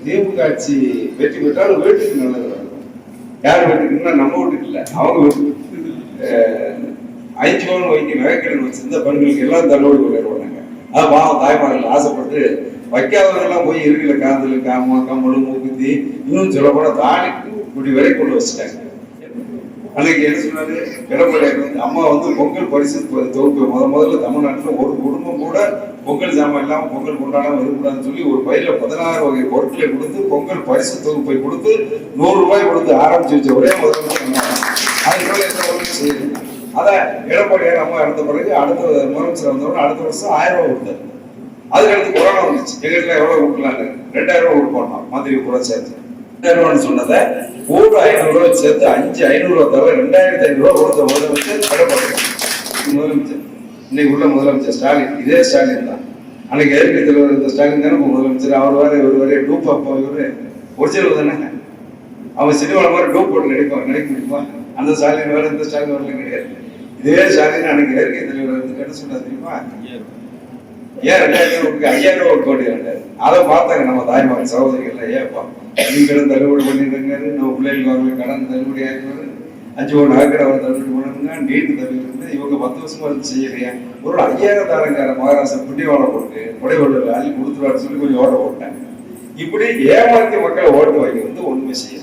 திமுக ஆட்சி வெற்றி பெற்றாலும் வீட்டுக்கு நல்லது நடக்கும். யார் வீட்டுக்குன்னா நம்ம வீட்டுக்கு இல்லை, அவங்க வீட்டுக்கு. 5 பவுன் வைக்க நகைக்கடன் வச்சிருந்த பெண்களுக்கு எல்லாம் தள்ளுபடி பண்ணிடுவாங்க. அது பாவம் தாய்மார்கள் ஆசைப்பட்டு வைக்காதவங்கெல்லாம் போய் இருக்கிற காதல் கம்மலும் மூக்குத்தி இன்னும் சொல்ல போனா தாலிக்கு இப்படி வரை கொண்டு வச்சுட்டாங்க. அன்னைக்கு என்ன சொன்னாரு எடப்பாடியார் வந்து அம்மா வந்து பொங்கல் பரிசு தொகுப்பு முதல்ல தமிழ்நாட்டில் ஒரு குடும்பம் கூட பொங்கல் ஜாமான் இல்லாம பொங்கல் கொண்டாடாம இருக்கக்கூடாதுன்னு சொல்லி ஒரு பையில 16 வகை பொருட்களை கொடுத்து பொங்கல் பரிசு தொகுப்பை கொடுத்து 100 ரூபாய் கொடுத்து ஆரம்பிச்சு வச்ச ஒரே முதல்ல அதுக்குள்ள எந்த ஒன்றும் செய்யுது. அதான் எடப்பாடியார் அம்மா இறந்த பிறகு அடுத்த முதலமைச்சர் வந்தவொடனே அடுத்த வருஷம் 1000 ரூபாய் கொடுத்தாரு. அதுக்கடுத்து கொரோனா வந்துச்சு. எங்களுக்கு எவ்வளவு கொடுக்கலான்னு 2000 ரூபாய் கொடுப்போம் மந்திரி கூட சேர்த்து 2000 ரூபான்னு சொன்னதை ஒரு 500 ரூபாய் சேர்த்து 500 ரூபாய் தவிர 2500 ரூபாய் கொடுத்த முதலமைச்சர் எடப்பாடியார். முதலமைச்சர் இன்னைக்கு உள்ள முதலமைச்சர் ஸ்டாலின், இதே ஸ்டாலின் தான். அன்னைக்கு எதிர்க்கட்சி தலைவர் இந்த ஸ்டாலின் தானே முதலமைச்சர். அவர் வேற இவர் வேற டூப் அப்போ இவரு ஒரிஜினல் தானே. அவன் சினிமாவில் மாதிரி டூப் போட்டு நினைக்க முடியுமா? அந்த ஸ்டாலின் வேற இந்த ஸ்டாலின் வரல கிடையாது. இதே ஸ்டாலின் அன்னைக்கு இயற்கை தலைவர் வந்து என்ன சொன்னா தெரியுமா? ஏன் 2000 ரூபாய்க்கு 5000 ரூபாய் கோடி வேண்டாரு. அதை பார்த்தாங்க நம்ம தாய்மார் சகோதரிகள். ஏப்பா நீங்களும் தள்ளுபடி பண்ணிருக்காரு, நம்ம பிள்ளைகளுக்கு அவங்களுக்கு கடன் தள்ளுபடி ஆகிடுவாரு, 5 பவுன் நகைக்கடை அவர் தள்ளுபடி பண்ணுங்க, நீட்டு தள்ளுபடி இருந்து இவங்க 10 வருஷமா இருந்து செய்யலையா? ஒரு 5000 தாரங்கார மகாராஷ்டிரா புண்ணியவாளம் போட்டு கொடைவள்ள அள்ளி கொடுத்துருவாரு சொல்லி கொஞ்சம் ஓட்ட போட்டாங்க. இப்படி ஏமாற்றி மக்களை ஓட்டு வாங்கி வந்து ஒண்ணுமே செய்ய